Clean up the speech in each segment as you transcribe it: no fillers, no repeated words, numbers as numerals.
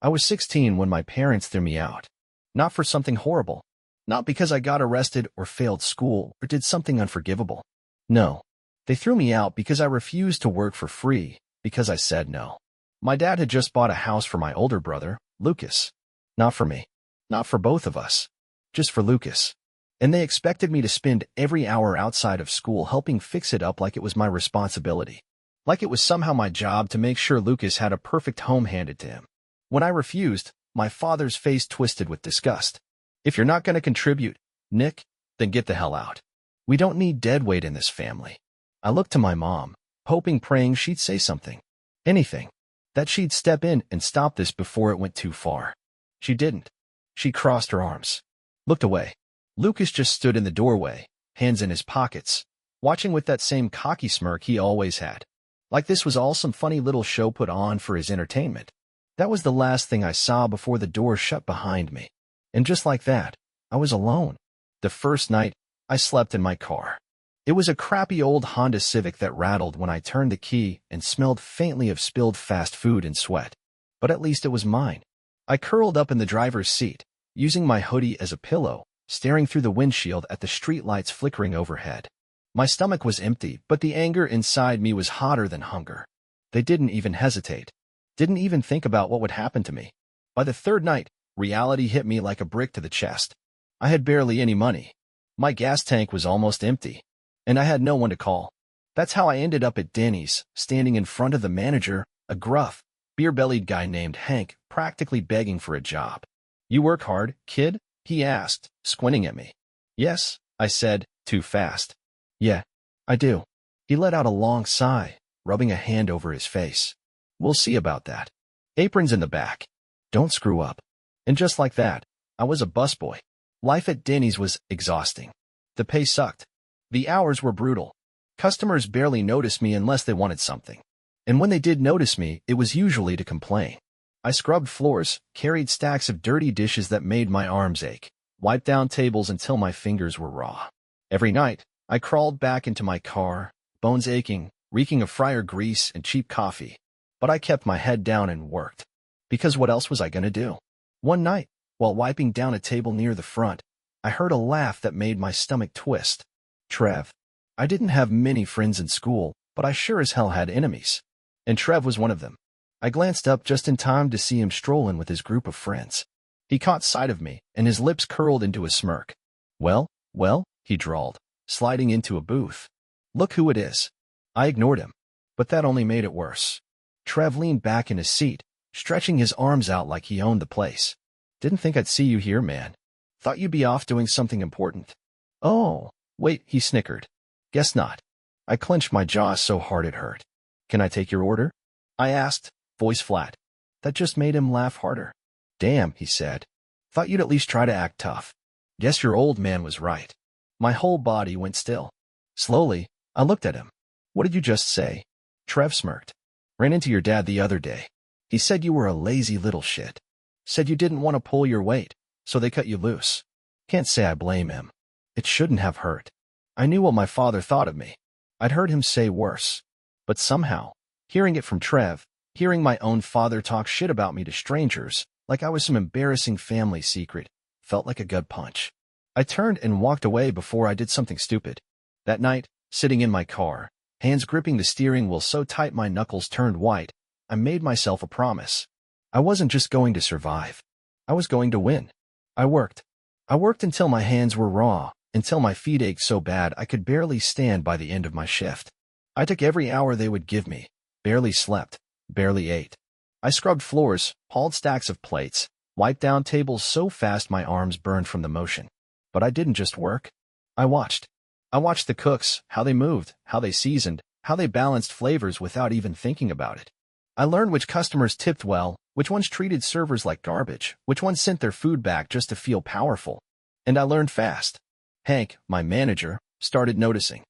I was 16 when my parents threw me out. Not for something horrible. Not because I got arrested or failed school or did something unforgivable. No. They threw me out because I refused to work for free, because I said no. My dad had just bought a house for my older brother, Lucas. Not for me. Not for both of us. Just for Lucas. And they expected me to spend every hour outside of school helping fix it up like it was my responsibility. Like it was somehow my job to make sure Lucas had a perfect home handed to him. When I refused, my father's face twisted with disgust. If you're not going to contribute, Nick, then get the hell out. We don't need deadweight in this family. I looked to my mom, hoping, praying she'd say something. Anything. That she'd step in and stop this before it went too far. She didn't. She crossed her arms. Looked away. Lucas just stood in the doorway, hands in his pockets, watching with that same cocky smirk he always had. Like this was all some funny little show put on for his entertainment. That was the last thing I saw before the door shut behind me. And just like that, I was alone. The first night, I slept in my car. It was a crappy old Honda Civic that rattled when I turned the key and smelled faintly of spilled fast food and sweat. But at least it was mine. I curled up in the driver's seat, using my hoodie as a pillow, staring through the windshield at the streetlights flickering overhead. My stomach was empty, but the anger inside me was hotter than hunger. They didn't even hesitate. Didn't even think about what would happen to me. By the third night, reality hit me like a brick to the chest. I had barely any money. My gas tank was almost empty. And I had no one to call. That's how I ended up at Denny's, standing in front of the manager, a gruff, beer-bellied guy named Hank, practically begging for a job. "You work hard, kid?" he asked, squinting at me. "Yes," I said, too fast. "Yeah, I do." He let out a long sigh, rubbing a hand over his face. "We'll see about that. Apron's in the back. Don't screw up." And just like that, I was a busboy. Life at Denny's was exhausting. The pay sucked. The hours were brutal. Customers barely noticed me unless they wanted something. And when they did notice me, it was usually to complain. I scrubbed floors, carried stacks of dirty dishes that made my arms ache, wiped down tables until my fingers were raw. Every night, I crawled back into my car, bones aching, reeking of fryer grease and cheap coffee. But I kept my head down and worked. Because what else was I going to do? One night, while wiping down a table near the front, I heard a laugh that made my stomach twist. Trev. I didn't have many friends in school, but I sure as hell had enemies. And Trev was one of them. I glanced up just in time to see him strolling with his group of friends. He caught sight of me, and his lips curled into a smirk. Well, he drawled, sliding into a booth. "Look who it is." I ignored him. But that only made it worse. Trev leaned back in his seat, stretching his arms out like he owned the place. "Didn't think I'd see you here, man. Thought you'd be off doing something important." "Oh, wait," he snickered. "Guess not." I clenched my jaw so hard it hurt. "Can I take your order?" I asked, voice flat. That just made him laugh harder. "Damn," he said. "Thought you'd at least try to act tough." Guess your old man was right. My whole body went still. Slowly, I looked at him. "What did you just say?" Trev smirked. "Ran into your dad the other day. He said you were a lazy little shit. Said you didn't want to pull your weight, so they cut you loose." Can't say I blame him. It shouldn't have hurt. I knew what my father thought of me. I'd heard him say worse. But somehow, hearing it from Trev, hearing my own father talk shit about me to strangers, like I was some embarrassing family secret, felt like a gut punch. I turned and walked away before I did something stupid. That night, sitting in my car, hands gripping the steering wheel so tight my knuckles turned white, I made myself a promise. I wasn't just going to survive. I was going to win. I worked. I worked until my hands were raw, until my feet ached so bad I could barely stand by the end of my shift. I took every hour they would give me, barely slept, barely ate. I scrubbed floors, hauled stacks of plates, wiped down tables so fast my arms burned from the motion. But I didn't just work. I watched. I watched the cooks, how they moved, how they seasoned, how they balanced flavors without even thinking about it. I learned which customers tipped well, which ones treated servers like garbage, which ones sent their food back just to feel powerful. And I learned fast. Hank, my manager, started noticing.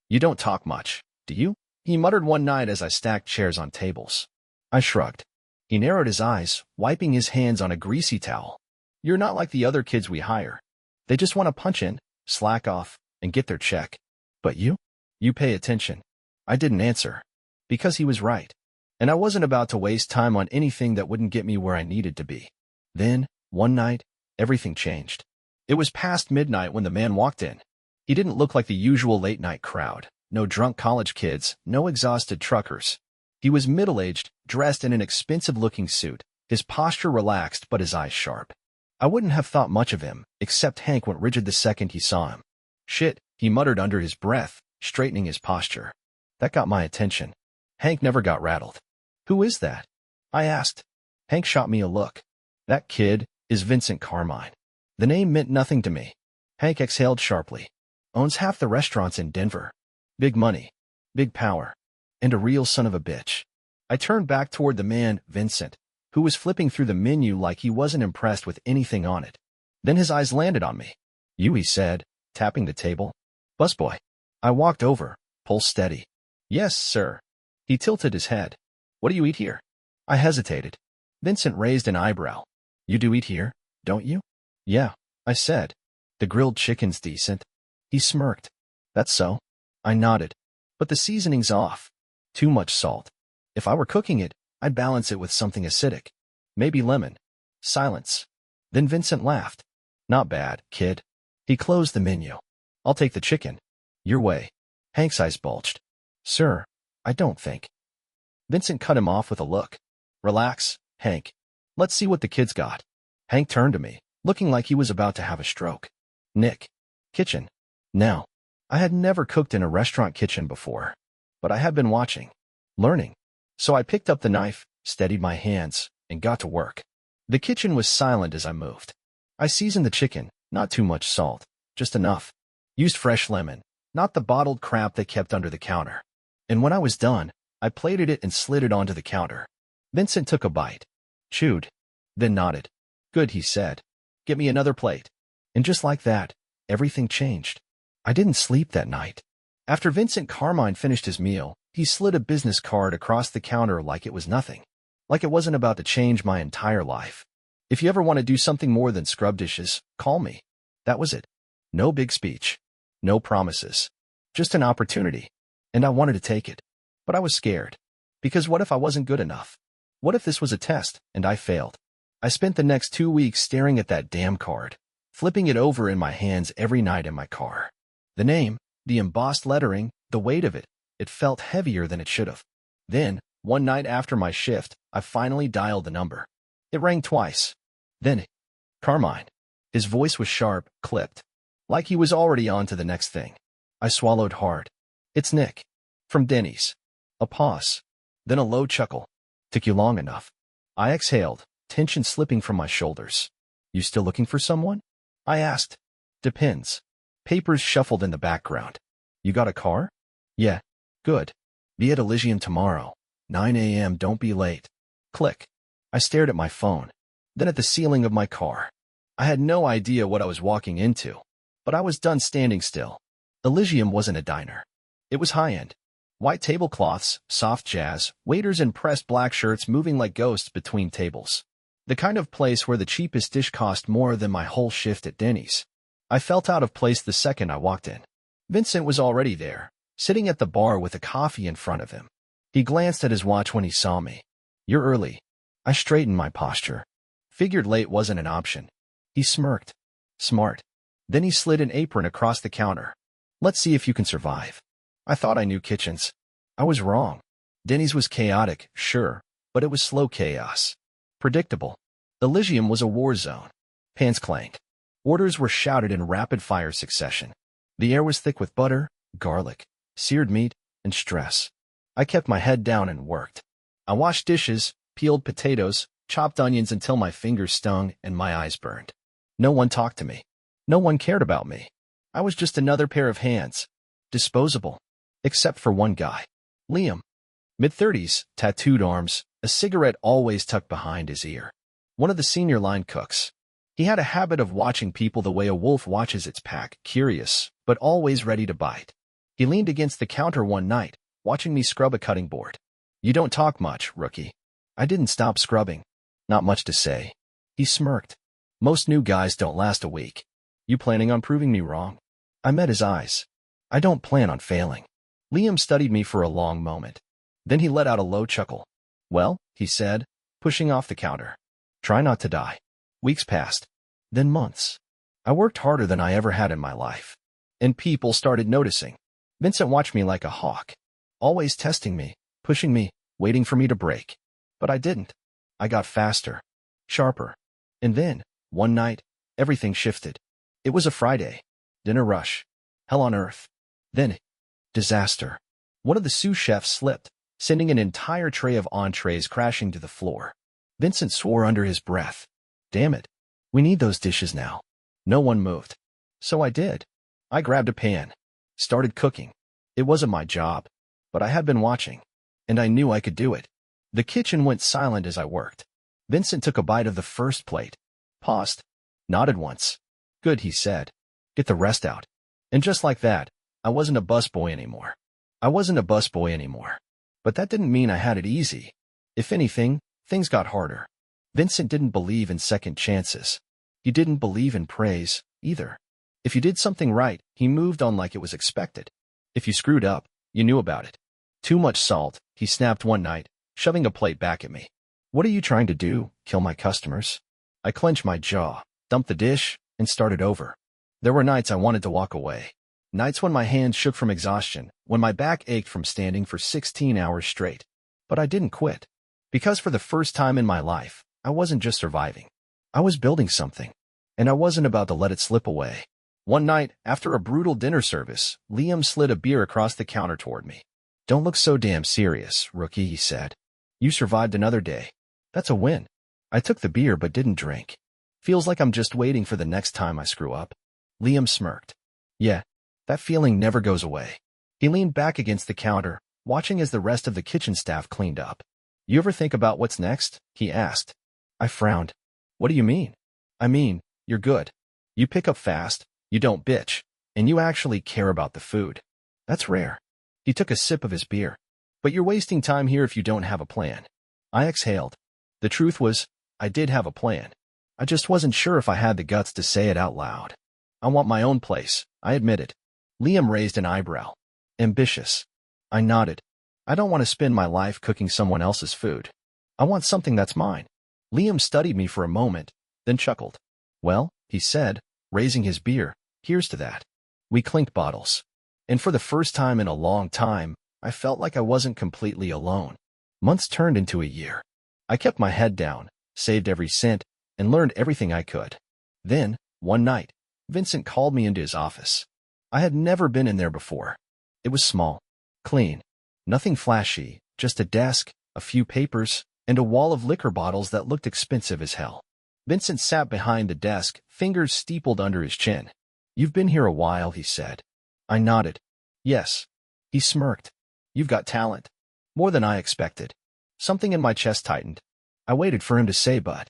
"You don't talk much, do you?" he muttered one night as I stacked chairs on tables. I shrugged. He narrowed his eyes, wiping his hands on a greasy towel. "You're not like the other kids we hire. They just want to punch in, slack off, and get their check. But you? You pay attention." I didn't answer. Because he was right. and I wasn't about to waste time on anything that wouldn't get me where I needed to be. Then, one night, everything changed. It was past midnight when the man walked in. He didn't look like the usual late-night crowd. No drunk college kids, no exhausted truckers. He was middle-aged, dressed in an expensive-looking suit, his posture relaxed but his eyes sharp. I wouldn't have thought much of him, except Hank went rigid the second he saw him. "Shit," he muttered under his breath, straightening his posture. That got my attention. Hank never got rattled. "Who is that?" I asked. Hank shot me a look. "That kid is Vincent Carmine." The name meant nothing to me. Hank exhaled sharply. "Owns half the restaurants in Denver. Big money, big power, and a real son of a bitch." I turned back toward the man, Vincent, who was flipping through the menu like he wasn't impressed with anything on it. Then his eyes landed on me. "You," he said, tapping the table. "Busboy." I walked over, pulse steady. "Yes, sir." He tilted his head. "What do you eat here?" I hesitated. Vincent raised an eyebrow. "You do eat here, don't you?" "Yeah," I said. "The grilled chicken's decent." He smirked. "That's so." I nodded. "But the seasoning's off. Too much salt. If I were cooking it, I'd balance it with something acidic. Maybe lemon." Silence. Then Vincent laughed. "Not bad, kid." He closed the menu. "I'll take the chicken." "Your way." Hank's eyes bulged. "Sir, I don't think." Vincent cut him off with a look. "Relax, Hank. Let's see what the kid's got." Hank turned to me, looking like he was about to have a stroke. "Nick. Kitchen." Now, I had never cooked in a restaurant kitchen before, but I had been watching, learning. So I picked up the knife, steadied my hands, and got to work. The kitchen was silent as I moved. I seasoned the chicken, not too much salt, just enough. Used fresh lemon, not the bottled crap they kept under the counter. And when I was done, I plated it and slid it onto the counter. Vincent took a bite, chewed, then nodded. "Good," he said. "Get me another plate." And just like that, everything changed. I didn't sleep that night. After Vincent Carmine finished his meal, he slid a business card across the counter like it was nothing. Like it wasn't about to change my entire life. "If you ever want to do something more than scrub dishes, call me." That was it. No big speech. No promises. Just an opportunity. And I wanted to take it. But I was scared. Because what if I wasn't good enough? What if this was a test, and I failed? I spent the next 2 weeks staring at that damn card, flipping it over in my hands every night in my car. The name, the embossed lettering, the weight of it, it felt heavier than it should have. Then, one night after my shift, I finally dialed the number. It rang twice. Then, Carmine. His voice was sharp, clipped. Like he was already on to the next thing. I swallowed hard. "It's Nick. From Denny's." A pause. Then a low chuckle. "Took you long enough." I exhaled, tension slipping from my shoulders. "You still looking for someone?" I asked. "Depends." Papers shuffled in the background. "You got a car?" "Yeah." "Good. Be at Alium tomorrow. 9 a.m. Don't be late." Click. I stared at my phone, then at the ceiling of my car. I had no idea what I was walking into, but I was done standing still. Elysium wasn't a diner. It was high-end. White tablecloths, soft jazz, waiters in pressed black shirts moving like ghosts between tables. The kind of place where the cheapest dish cost more than my whole shift at Denny's. I felt out of place the second I walked in. Vincent was already there, sitting at the bar with a coffee in front of him. He glanced at his watch when he saw me. "You're early." I straightened my posture. Figured late wasn't an option. He smirked. "Smart." Then he slid an apron across the counter. "Let's see if you can survive." I thought I knew kitchens. I was wrong. Denny's was chaotic, sure, but it was slow chaos. Predictable. Elysium was a war zone. Pans clanked. Orders were shouted in rapid-fire succession. The air was thick with butter, garlic, seared meat, and stress. I kept my head down and worked. I washed dishes, peeled potatoes, chopped onions until my fingers stung and my eyes burned. No one talked to me. No one cared about me. I was just another pair of hands. Disposable. Except for one guy. Liam. Mid-30s, tattooed arms, a cigarette always tucked behind his ear. One of the senior line cooks. He had a habit of watching people the way a wolf watches its pack, curious, but always ready to bite. He leaned against the counter one night, watching me scrub a cutting board. "You don't talk much, rookie." I didn't stop scrubbing. "Not much to say." He smirked. "Most new guys don't last a week. You planning on proving me wrong?" I met his eyes. "I don't plan on failing." Liam studied me for a long moment. Then he let out a low chuckle. Well, he said, pushing off the counter. Try not to die. Weeks passed. Then months. I worked harder than I ever had in my life. And people started noticing. Vincent watched me like a hawk, always testing me, pushing me, waiting for me to break. But I didn't. I got faster, sharper. And then, one night, everything shifted. It was a Friday. Dinner rush. Hell on earth. Then, disaster. One of the sous chefs slipped, sending an entire tray of entrees crashing to the floor. Vincent swore under his breath. Damn it. We need those dishes now. No one moved. So I did. I grabbed a pan. Started cooking. It wasn't my job, but I had been watching, and I knew I could do it. The kitchen went silent as I worked. Vincent took a bite of the first plate, paused, nodded once. Good, he said. Get the rest out. And just like that, I wasn't a busboy anymore. But that didn't mean I had it easy. If anything, things got harder. Vincent didn't believe in second chances. He didn't believe in praise, either. If you did something right, he moved on like it was expected. If you screwed up, you knew about it. Too much salt, he snapped one night, shoving a plate back at me. What are you trying to do, kill my customers? I clenched my jaw, dumped the dish, and started over. There were nights I wanted to walk away. Nights when my hands shook from exhaustion, when my back ached from standing for 16 hours straight. But I didn't quit. Because for the first time in my life, I wasn't just surviving. I was building something. And I wasn't about to let it slip away. One night, after a brutal dinner service, Liam slid a beer across the counter toward me. Don't look so damn serious, rookie, he said. You survived another day. That's a win. I took the beer but didn't drink. Feels like I'm just waiting for the next time I screw up. Liam smirked. Yeah, that feeling never goes away. He leaned back against the counter, watching as the rest of the kitchen staff cleaned up. You ever think about what's next? He asked. I frowned. What do you mean? I mean, you're good. You pick up fast, you don't bitch, and you actually care about the food. That's rare. He took a sip of his beer. But you're wasting time here if you don't have a plan. I exhaled. The truth was, I did have a plan. I just wasn't sure if I had the guts to say it out loud. I want my own place, I admitted. Liam raised an eyebrow. Ambitious. I nodded. I don't want to spend my life cooking someone else's food. I want something that's mine. Liam studied me for a moment, then chuckled. Well, he said, raising his beer, here's to that. We clinked bottles. And for the first time in a long time, I felt like I wasn't completely alone. Months turned into a year. I kept my head down, saved every cent, and learned everything I could. Then, one night, Vincent called me into his office. I had never been in there before. It was small, clean, nothing flashy, just a desk, a few papers, and a wall of liquor bottles that looked expensive as hell. Vincent sat behind the desk, fingers steepled under his chin. You've been here a while, he said. I nodded. Yes. He smirked. You've got talent. More than I expected. Something in my chest tightened. I waited for him to say but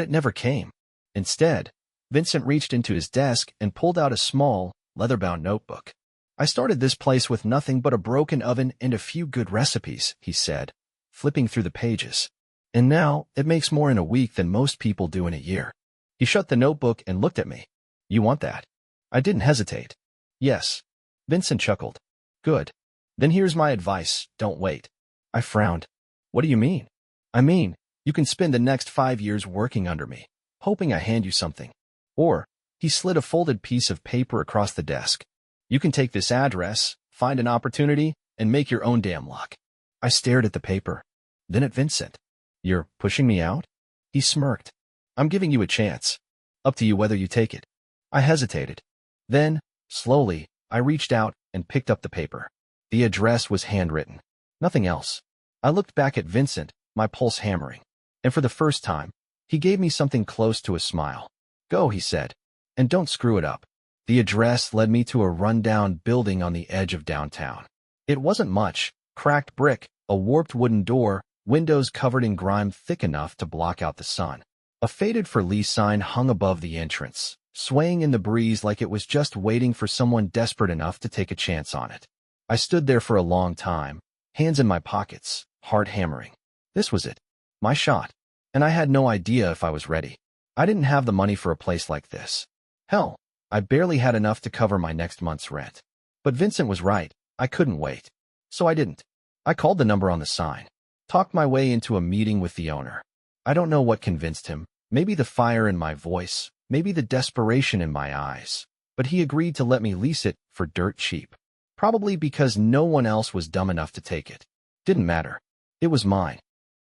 it never came. Instead, Vincent reached into his desk and pulled out a small, leather-bound notebook. I started this place with nothing but a broken oven and a few good recipes, he said, flipping through the pages. And now, it makes more in a week than most people do in a year. He shut the notebook and looked at me. You want that? I didn't hesitate. Yes. Vincent chuckled. Good. Then here's my advice, don't wait. I frowned. What do you mean? I mean, you can spend the next 5 years working under me, hoping I hand you something. Or, he slid a folded piece of paper across the desk. You can take this address, find an opportunity, and make your own damn luck. I stared at the paper, then at Vincent. You're pushing me out? He smirked. I'm giving you a chance. Up to you whether you take it. I hesitated. Then, slowly, I reached out and picked up the paper. The address was handwritten. Nothing else. I looked back at Vincent, my pulse hammering. And for the first time, he gave me something close to a smile. Go, he said. And don't screw it up. The address led me to a rundown building on the edge of downtown. It wasn't much. Cracked brick, a warped wooden door, windows covered in grime thick enough to block out the sun. A faded for lease sign hung above the entrance, swaying in the breeze like it was just waiting for someone desperate enough to take a chance on it. I stood there for a long time, hands in my pockets, heart hammering. This was it. My shot. And I had no idea if I was ready. I didn't have the money for a place like this. Hell, I barely had enough to cover my next month's rent. But Vincent was right. I couldn't wait. So I didn't. I called the number on the sign. Talked my way into a meeting with the owner. I don't know what convinced him. Maybe the fire in my voice, maybe the desperation in my eyes. But he agreed to let me lease it for dirt cheap. Probably because no one else was dumb enough to take it. Didn't matter. It was mine.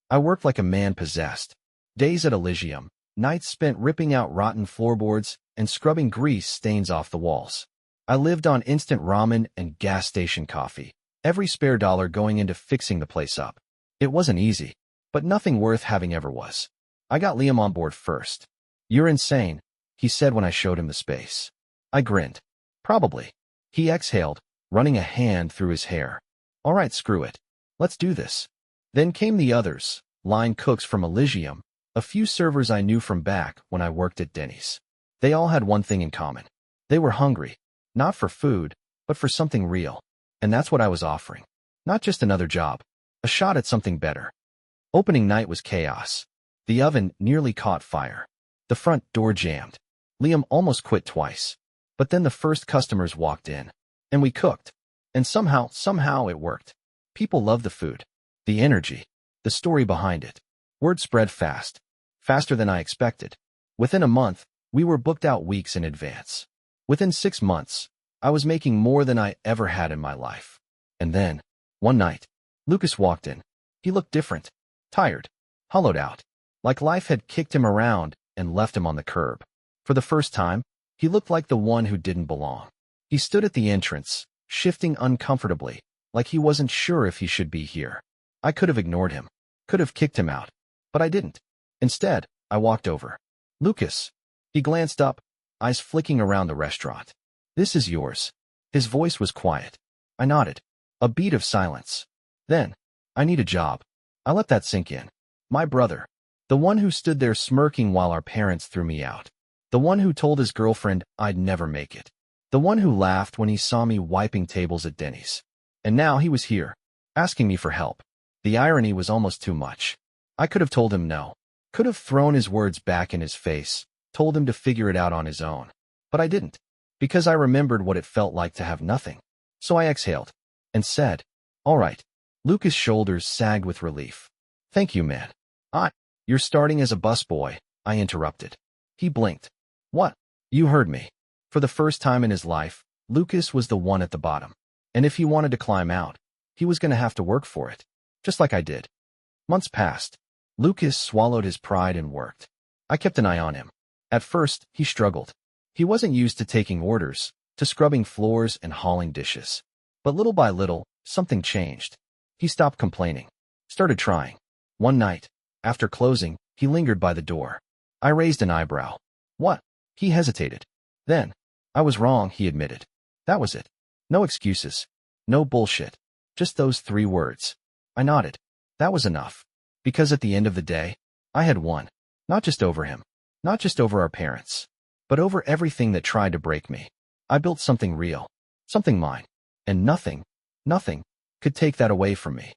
I worked like a man possessed. Days at Alium, nights spent ripping out rotten floorboards and scrubbing grease stains off the walls. I lived on instant ramen and gas station coffee, every spare dollar going into fixing the place up. It wasn't easy, but nothing worth having ever was. I got Liam on board first. "You're insane," he said when I showed him the space. I grinned. "Probably." He exhaled, running a hand through his hair. "All right, screw it. Let's do this." Then came the others, line cooks from Alium, a few servers I knew from back when I worked at Denny's. They all had one thing in common. They were hungry, not for food, but for something real. And that's what I was offering. Not just another job, a shot at something better. Opening night was chaos. The oven nearly caught fire. The front door jammed. Liam almost quit twice. But then the first customers walked in. And we cooked. And somehow it worked. People loved the food. The energy. The story behind it. Word spread fast. Faster than I expected. Within a month, we were booked out weeks in advance. Within 6 months, I was making more than I ever had in my life. And then, one night, Lucas walked in. He looked different. Tired. Hollowed out. Like life had kicked him around and left him on the curb. For the first time, he looked like the one who didn't belong. He stood at the entrance, shifting uncomfortably, like he wasn't sure if he should be here. I could have ignored him. Could have kicked him out. But I didn't. Instead, I walked over. "Lucas." He glanced up, eyes flicking around the restaurant. "This is yours." His voice was quiet. I nodded. A beat of silence. Then, "I need a job." I let that sink in. My brother. The one who stood there smirking while our parents threw me out. The one who told his girlfriend I'd never make it. The one who laughed when he saw me wiping tables at Denny's. And now he was here, asking me for help. The irony was almost too much. I could have told him no. Could have thrown his words back in his face, told him to figure it out on his own. But I didn't. Because I remembered what it felt like to have nothing. So I exhaled. And said, "All right." Lucas' shoulders sagged with relief. "Thank you, man." "You're starting as a busboy," I interrupted. He blinked. "What?" "You heard me." For the first time in his life, Lucas was the one at the bottom. And if he wanted to climb out, he was going to have to work for it. Just like I did. Months passed. Lucas swallowed his pride and worked. I kept an eye on him. At first, he struggled. He wasn't used to taking orders, to scrubbing floors and hauling dishes. But little by little, something changed. He stopped complaining. Started trying. One night, after closing, he lingered by the door. I raised an eyebrow. "What?" He hesitated. Then, "I was wrong," he admitted. That was it. No excuses. No bullshit. Just those 3 words. I nodded. That was enough. Because at the end of the day, I had won. Not just over him. Not just over our parents. But over everything that tried to break me. I built something real. Something mine. And nothing could take that away from me.